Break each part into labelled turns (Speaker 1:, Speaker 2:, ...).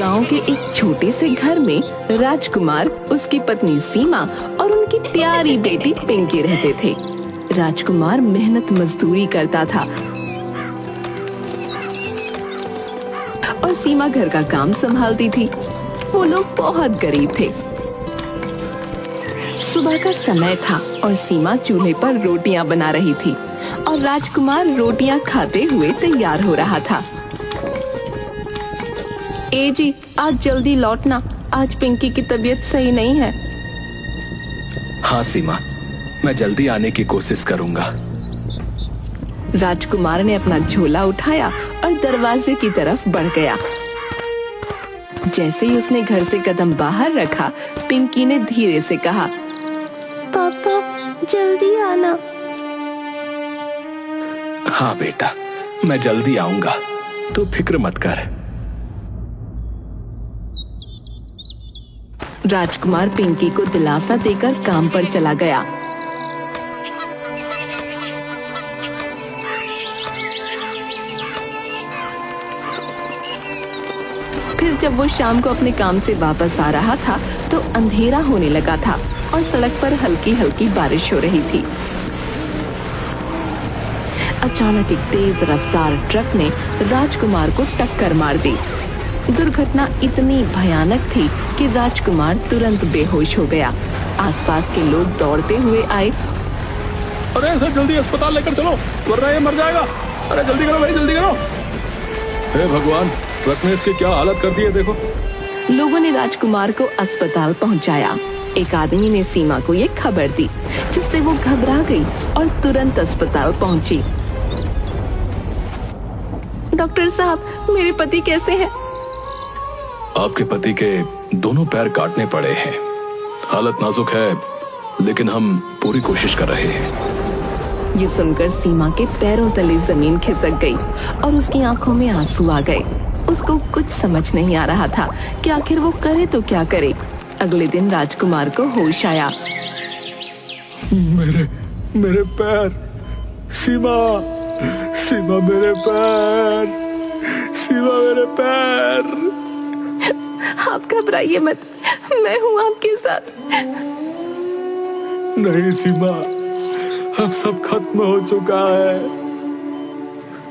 Speaker 1: गांव के एक छोटे से घर में राजकुमार, उसकी पत्नी सीमा और उनकी प्यारी बेटी पिंकी रहते थे। राजकुमार मेहनत मजदूरी करता था और सीमा घर का काम संभालती थी। वो लोग बहुत गरीब थे। सुबह का समय था और सीमा चूल्हे पर रोटियां बना रही थी और राजकुमार रोटियां खाते हुए तैयार हो रहा था। ए जी, आज जल्दी लौटना, आज पिंकी की तबीयत सही नहीं है।
Speaker 2: हाँ सीमा, मैं जल्दी आने की कोशिश करूंगा।
Speaker 1: राजकुमार ने अपना झोला उठाया और दरवाजे की तरफ बढ़ गया। जैसे ही उसने घर से कदम बाहर रखा, पिंकी ने धीरे से कहा, पापा जल्दी आना।
Speaker 2: हाँ बेटा, मैं जल्दी आऊंगा, तू फिक्र मत कर।
Speaker 1: राजकुमार पिंकी को दिलासा देकर काम पर चला गया। फिर जब वो शाम को अपने काम से वापस आ रहा था तो अंधेरा होने लगा था और सड़क पर हल्की हल्की बारिश हो रही थी। अचानक एक तेज रफ्तार ट्रक ने राजकुमार को टक्कर मार दी। दुर्घटना इतनी भयानक थी कि राजकुमार तुरंत बेहोश हो गया। आसपास के लोग दौड़ते हुए आए।
Speaker 2: अरे सर, जल्दी अस्पताल लेकर चलो, वरना ये मर जाएगा। अरे जल्दी करो भाई, जल्दी करो। हे भगवान, ट्रक ने इसकी क्या हालत कर दी है, देखो।
Speaker 1: लोगों ने राजकुमार को अस्पताल पहुंचाया। एक आदमी ने सीमा को ये खबर दी, जिससे वो घबरा गई और तुरंत अस्पताल पहुंची। डॉक्टर साहब, मेरे पति कैसे हैं?
Speaker 2: आपके पति के दोनों पैर काटने पड़े हैं। हालत नाजुक है, लेकिन हम पूरी कोशिश कर रहे हैं।
Speaker 1: ये सुनकर सीमा के पैरों तले जमीन खिसक गई और उसकी आंखों में आंसू आ गए। उसको कुछ समझ नहीं आ रहा था कि आखिर वो करे तो क्या करे। अगले दिन राजकुमार को होश आया।
Speaker 2: मेरे पैर, सीमा, सीमा मेरे पैर, सीमा मेरे पैर।
Speaker 1: आप घबराइए मत, मैं हूँ आपके साथ।
Speaker 2: नहीं सीमा, अब सब खत्म हो चुका है।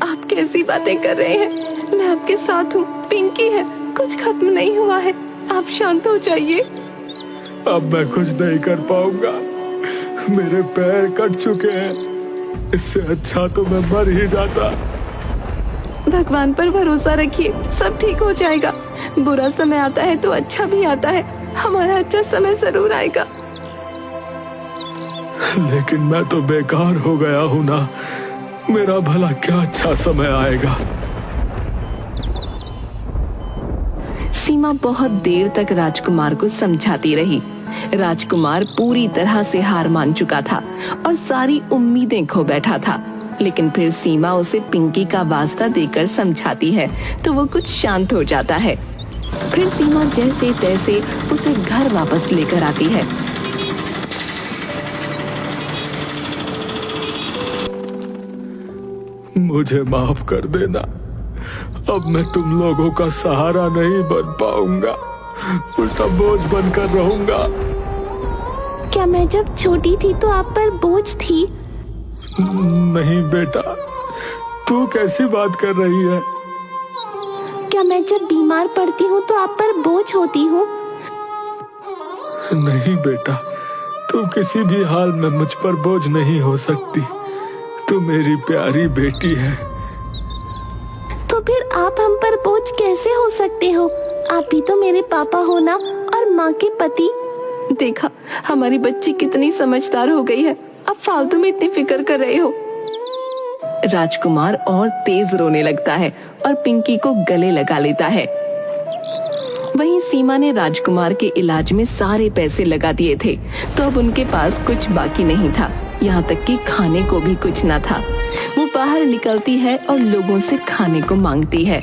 Speaker 1: आप कैसी बातें कर रहे हैं? मैं आपके साथ हूँ, पिंकी है, कुछ खत्म नहीं हुआ है। आप शांत हो जाइए।
Speaker 2: अब मैं कुछ नहीं कर पाऊंगा, मेरे पैर कट चुके हैं। इससे अच्छा तो मैं मर ही जाता।
Speaker 1: भगवान पर भरोसा रखिए, सब ठीक हो जाएगा। बुरा समय आता है तो अच्छा भी आता है। हमारा अच्छा समय जरूर आएगा।
Speaker 2: लेकिन मैं तो बेकार हो गया हूँ ना, मेरा भला क्या अच्छा समय आएगा।
Speaker 1: सीमा बहुत देर तक राजकुमार को समझाती रही। राजकुमार पूरी तरह से हार मान चुका था और सारी उम्मीदें खो बैठा था। लेकिन फिर सीमा उसे पिंकी का वास्ता देकर समझाती है तो वो कुछ शांत हो जाता है। फिर सीमा जैसे तैसे उसे घर वापस लेकर आती है।
Speaker 2: मुझे माफ कर देना, अब मैं तुम लोगों का सहारा नहीं बन पाऊंगा, उल्टा बोझ बनकर रहूंगा।
Speaker 1: क्या मैं जब छोटी थी तो आप पर बोझ थी?
Speaker 2: नहीं बेटा, तू कैसी बात कर रही है?
Speaker 1: क्या मैं जब बीमार पड़ती हूँ तो आप पर बोझ होती हूँ?
Speaker 2: नहीं बेटा, तू किसी भी हाल में मुझ पर बोझ नहीं हो सकती। तू मेरी प्यारी बेटी है।
Speaker 1: तो फिर आप हम पर बोझ कैसे हो सकते हो? आप भी तो मेरे पापा हो ना, और माँ के पति। देखा, हमारी बच्ची कितनी समझदार हो गई है। अब फालतू में इतनी फिक्र कर रहे हो। राजकुमार और तेज रोने लगता है और पिंकी को गले लगा लेता है। वहीं सीमा ने राजकुमार के इलाज में सारे पैसे लगा दिए थे, तो अब उनके पास कुछ बाकी नहीं था। यहाँ तक कि खाने को भी कुछ न था। वो बाहर निकलती है और लोगों से खाने को मांगती है।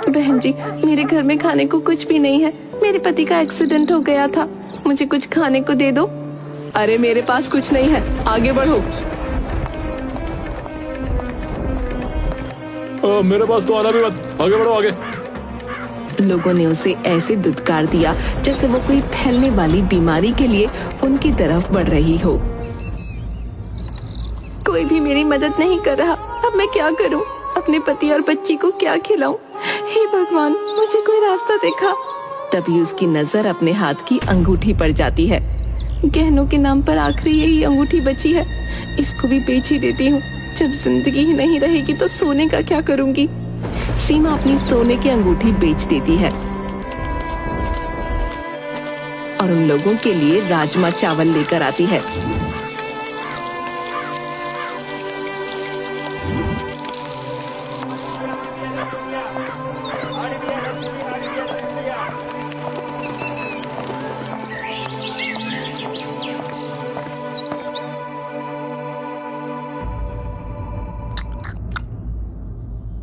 Speaker 1: बहन जी, मेरे घर में खाने को कुछ भी नहीं है। मेरे पति का एक्सीडेंट हो गया था, मुझे कुछ खाने को दे दो। अरे मेरे पास कुछ नहीं है, आगे बढ़ो।
Speaker 2: मेरे पास तो आना भी मत, आगे बढ़ो आगे।
Speaker 1: लोगों ने उसे ऐसे दुत्कार दिया जैसे वो कोई फैलने वाली बीमारी के लिए उनकी तरफ बढ़ रही हो। कोई भी मेरी मदद नहीं कर रहा, अब मैं क्या करूं? अपने पति और बच्ची को क्या खिलाऊं? हे भगवान, मुझे कोई रास्ता दिखा। तभी उसकी नजर अपने हाथ की अंगूठी पर जाती है। गहनों के नाम पर आखिरी यही अंगूठी बची है, इसको भी बेच ही देती हूँ। जब जिंदगी ही नहीं रहेगी तो सोने का क्या करूंगी? सीमा अपनी सोने की अंगूठी बेच देती है और उन लोगों के लिए राजमा चावल लेकर आती है।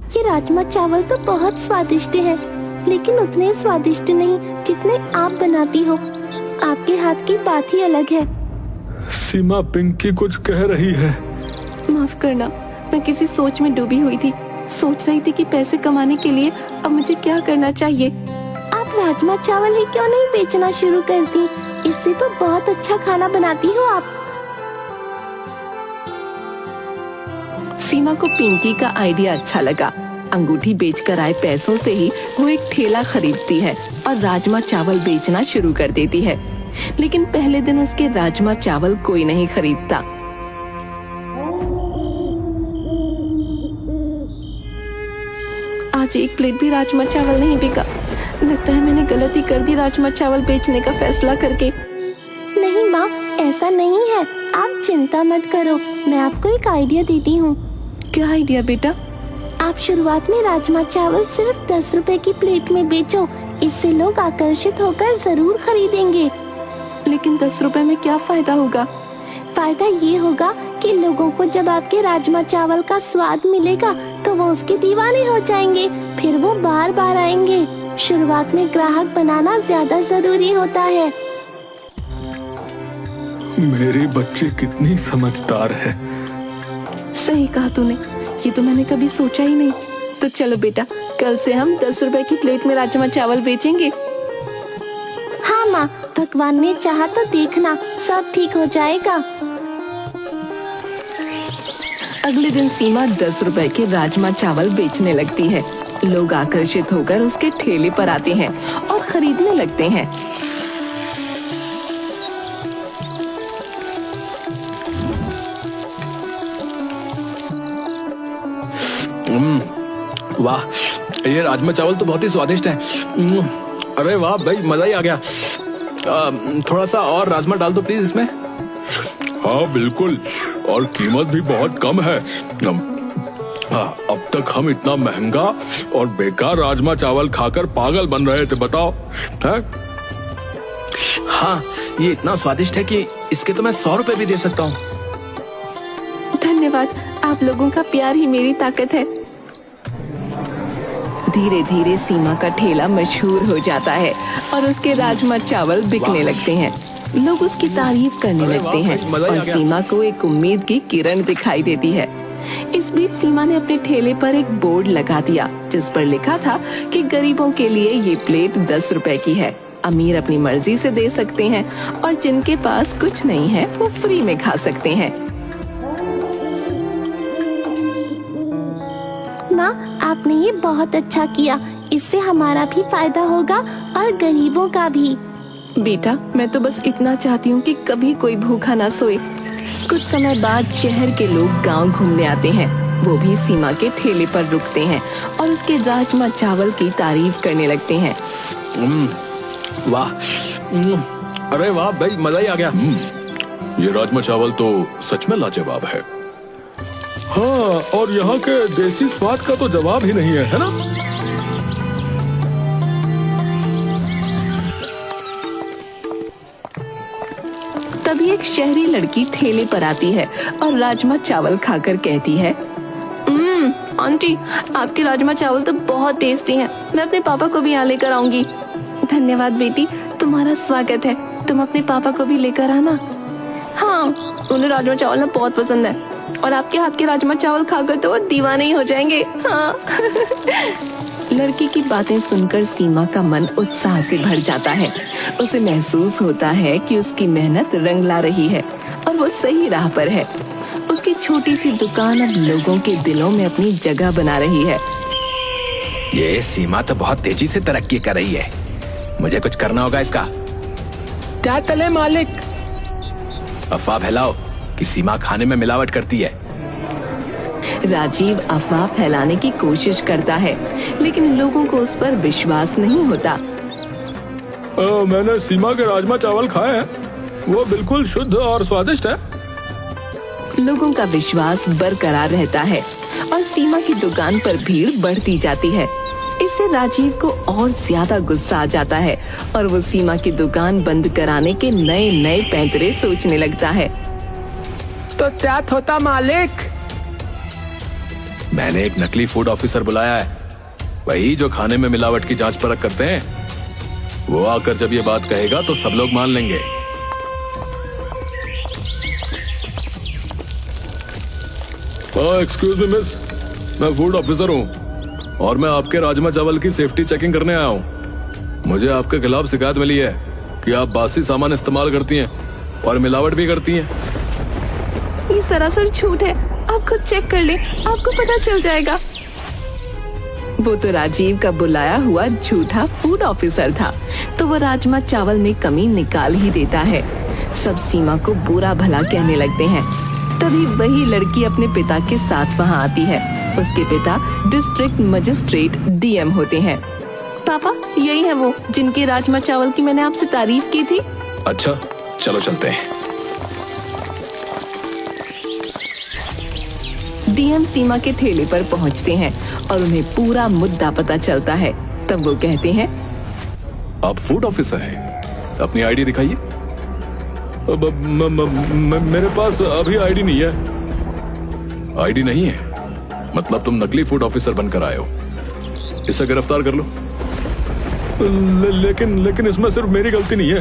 Speaker 3: ये राजमा चावल तो बहुत स्वादिष्ट है, लेकिन उतने स्वादिष्ट नहीं जितने आप बनाती हो। आपके हाथ की बात ही अलग है।
Speaker 2: सीमा, पिंकी कुछ कह रही है।
Speaker 1: माफ करना, मैं किसी सोच में डूबी हुई थी। सोच रही थी कि पैसे कमाने के लिए अब मुझे क्या करना चाहिए।
Speaker 3: आप राजमा चावल ही क्यों नहीं बेचना शुरू करती? इससे तो बहुत अच्छा खाना बनाती हो आप।
Speaker 1: सीमा को पिंकी का आइडिया अच्छा लगा। अंगूठी बेचकर आए पैसों से ही वो एक ठेला खरीदती है और राजमा चावल बेचना शुरू कर देती है। लेकिन पहले दिन उसके राजमा चावल कोई नहीं खरीदता। आज एक प्लेट भी राजमा चावल नहीं बिका। लगता है मैंने गलती कर दी राजमा चावल बेचने का फैसला करके।
Speaker 3: नहीं माँ, ऐसा नहीं है। आप चिंता मत करो, मैं आपको एक आइडिया देती हूँ।
Speaker 1: क्या आइडिया बेटा?
Speaker 3: आप शुरुआत में राजमा चावल सिर्फ 10 रुपए की प्लेट में बेचो। इससे लोग आकर्षित होकर जरूर खरीदेंगे।
Speaker 1: लेकिन 10 रुपए में क्या फायदा होगा?
Speaker 3: फायदा ये होगा कि लोगों को जब आपके राजमा चावल का स्वाद मिलेगा तो वो उसके दीवाने हो जाएंगे, फिर वो बार बार आएंगे। शुरुआत में ग्राहक बनाना ज्यादा जरूरी होता है।
Speaker 2: मेरी बच्ची कितनी समझदार है।
Speaker 1: सही कहा तूने, ये तो मैंने कभी सोचा ही नहीं। तो चलो बेटा, कल से हम 10 रुपए की प्लेट में राजमा चावल बेचेंगे।
Speaker 3: हाँ माँ, भगवान ने चाहा तो देखना सब ठीक हो जाएगा।
Speaker 1: अगले दिन सीमा 10 रुपए के राजमा चावल बेचने लगती है। लोग आकर्षित होकर उसके ठेले पर आते हैं और खरीदने लगते हैं।
Speaker 2: वाह, ये राजमा चावल तो बहुत ही स्वादिष्ट है। अरे वाह भाई, मजा ही आ गया। थोड़ा सा और राजमा डाल दो प्लीज इसमें। हाँ बिल्कुल, और कीमत भी बहुत कम है। अब तक हम इतना महंगा और बेकार राजमा चावल खाकर पागल बन रहे थे, बताओ है? हाँ, ये इतना स्वादिष्ट है कि इसके तो मैं 100 रुपए भी दे सकता हूँ।
Speaker 1: धन्यवाद, आप लोगों का प्यार ही मेरी ताकत है। धीरे धीरे सीमा का ठेला मशहूर हो जाता है और उसके राजमा चावल बिकने लगते हैं। लोग उसकी तारीफ करने लगते हैं और सीमा को एक उम्मीद की किरण दिखाई देती है। इस बीच सीमा ने अपने ठेले पर एक बोर्ड लगा दिया जिस पर लिखा था कि गरीबों के लिए ये प्लेट 10 रुपए की है। अमीर अपनी मर्जी से दे सकते हैं और जिनके पास कुछ नहीं है वो फ्री में खा सकते हैं।
Speaker 3: माँ, आपने ये बहुत अच्छा किया। इससे हमारा भी फायदा होगा और गरीबों का भी।
Speaker 1: बेटा, मैं तो बस इतना चाहती हूँ कि कभी कोई भूखा ना सोए। कुछ समय बाद शहर के लोग गांव घूमने आते हैं। वो भी सीमा के ठेले पर रुकते हैं और उसके राजमा चावल की तारीफ करने लगते हैं।
Speaker 2: वाह, अरे वाह भाई, मजा ही आ गया। ये राजमा चावल तो सच में लाजवाब है। हाँ, और यहाँ के देसी स्वाद का तो जवाब ही नहीं है ना?
Speaker 1: तभी एक शहरी लड़की ठेले पर आती है और राजमा चावल खाकर कहती है, आंटी, आपके राजमा चावल तो बहुत टेस्टी हैं। मैं अपने पापा को भी यहाँ लेकर आऊंगी। धन्यवाद बेटी, तुम्हारा स्वागत है। तुम अपने पापा को भी लेकर आना। हाँ, उन्हें राजमा चावल ना बहुत पसंद है। और आपके हाथ के राजमा चावल खाकर तो वो दीवाने ही हो जाएंगे। हाँ। लड़की की बातें सुनकर सीमा का मन उत्साह से भर जाता है। उसे महसूस होता है कि उसकी मेहनत रंग ला रही है और वो सही राह पर है। उसकी छोटी सी दुकान अब लोगों के दिलों में अपनी जगह बना रही है।
Speaker 2: ये सीमा तो बहुत तेजी से तरक्की कर रही है, मुझे कुछ करना होगा इसका। क्या तले मालिक? अफवाह फैलाओ कि सीमा खाने में मिलावट करती है।
Speaker 1: राजीव अफवाह फैलाने की कोशिश करता है, लेकिन लोगों को उस पर विश्वास नहीं होता।
Speaker 2: मैंने सीमा के राजमा चावल खाए हैं, वो बिल्कुल शुद्ध और स्वादिष्ट है।
Speaker 1: लोगों का विश्वास बरकरार रहता है और सीमा की दुकान पर भीड़ बढ़ती जाती है। इससे राजीव को और ज्यादा गुस्सा आ जाता है और वो सीमा की दुकान बंद कराने के नए नए पैंतरे सोचने लगता है।
Speaker 2: तो क्या होता मालिक? मैंने एक नकली फूड ऑफिसर बुलाया है, वही जो खाने में मिलावट की जांच परख करते हैं। वो आकर जब ये बात कहेगा तो सब लोग मान लेंगे। एक्सक्यूज मी मिस, मैं फूड ऑफिसर हूँ और मैं आपके राजमा चावल की सेफ्टी चेकिंग करने आया हूँ। मुझे आपके खिलाफ शिकायत मिली है कि आप बासी सामान इस्तेमाल करती हैं और मिलावट भी करती हैं।
Speaker 1: ये सरासर झूठ है, आप खुद चेक कर ले, आपको पता चल जाएगा। वो तो राजीव का बुलाया हुआ झूठा फूड ऑफिसर था, तो वो राजमा चावल में कमी निकाल ही देता है। सब सीमा को बुरा भला कहने लगते हैं। तभी वही लड़की अपने पिता के साथ वहाँ आती है। उसके पिता डिस्ट्रिक्ट मजिस्ट्रेट डीएम होते हैं। पापा, यही है वो जिनके राजमा चावल की मैंने आपसे तारीफ की थी।
Speaker 2: अच्छा, चलो चलते हैं।
Speaker 1: डीएम सीमा के ठेले पर पहुंचते हैं और उन्हें पूरा मुद्दा पता चलता है। तब वो कहते हैं,
Speaker 2: आप फूड ऑफिसर हैं, अपनी आईडी दिखाइए। मेरे पास अभी आईडी नहीं है। आईडी नहीं है मतलब तुम नकली फूड ऑफिसर बनकर आए हो। इसे गिरफ्तार कर लो। लेकिन इसमें सिर्फ मेरी गलती नहीं है।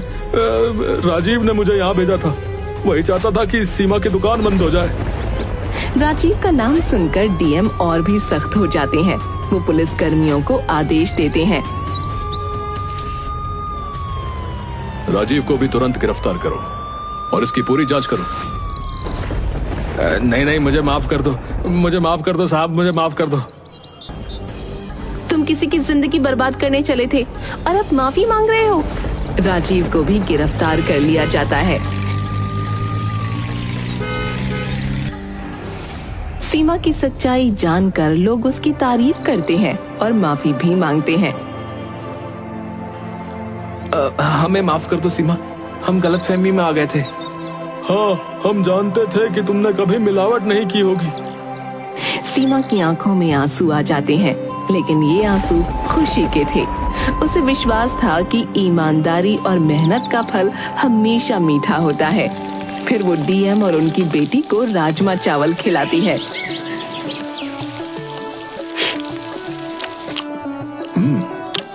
Speaker 2: राजीव ने मुझे यहाँ भेजा था, वही चाहता था कि सीमा की दुकान बंद हो जाए।
Speaker 1: राजीव का नाम सुनकर डीएम और भी सख्त हो जाते हैं। वो पुलिस कर्मियों को आदेश देते हैं,
Speaker 2: राजीव को भी तुरंत गिरफ्तार करो और इसकी पूरी जांच करो। नहीं, मुझे माफ कर दो साहब, मुझे माफ कर दो।
Speaker 1: तुम किसी की जिंदगी बर्बाद करने चले थे और अब माफी मांग रहे हो। राजीव को भी गिरफ्तार कर लिया जाता है। सीमा की सच्चाई जानकर लोग उसकी तारीफ करते हैं और माफी भी मांगते हैं।
Speaker 2: हमें माफ कर दो सीमा, हम गलतफहमी में आ गए थे। हाँ, हम जानते थे कि तुमने कभी मिलावट नहीं की होगी।
Speaker 1: सीमा की आंखों में आंसू आ जाते हैं, लेकिन ये आंसू खुशी के थे। उसे विश्वास था कि ईमानदारी और मेहनत का फल हमेशा मीठा होता है। फिर वो डीएम और उनकी बेटी को राजमा चावल खिलाती है।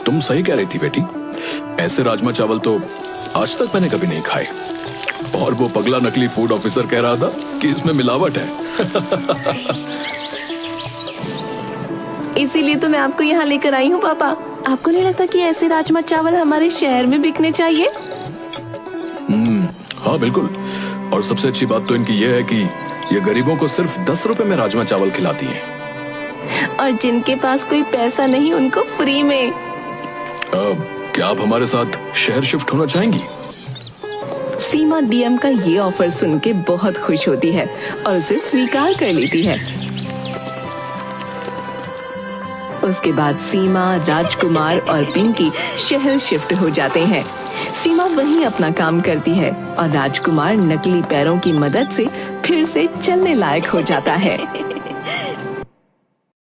Speaker 2: तुम सही कह रही थी बेटी, ऐसे राजमा चावल तो आज तक मैंने कभी नहीं खाए। और वो पगला नकली फूड ऑफिसर कह रहा था कि इसमें मिलावट है।
Speaker 1: इसीलिए तो मैं आपको यहाँ लेकर आई हूँ पापा। आपको नहीं लगता कि ऐसे राजमा चावल हमारे शहर में बिकने चाहिए?
Speaker 2: हाँ बिल्कुल। और सबसे अच्छी बात तो इनकी ये है कि ये गरीबों को सिर्फ 10 रुपए में राजमा चावल खिलाती है।
Speaker 1: और जिनके पास कोई पैसा नहीं उनको फ्री में।
Speaker 2: क्या आप हमारे साथ शहर शिफ्ट होना चाहेंगी?
Speaker 1: सीमा डीएम का ये ऑफर सुन के बहुत खुश होती है और उसे स्वीकार कर लेती है। उसके बाद सीमा, राजकुमार और पिंकी शहर शिफ्ट हो जाते हैं। सीमा वहीं अपना काम करती है और राजकुमार नकली पैरों की मदद से फिर से चलने लायक हो जाता है।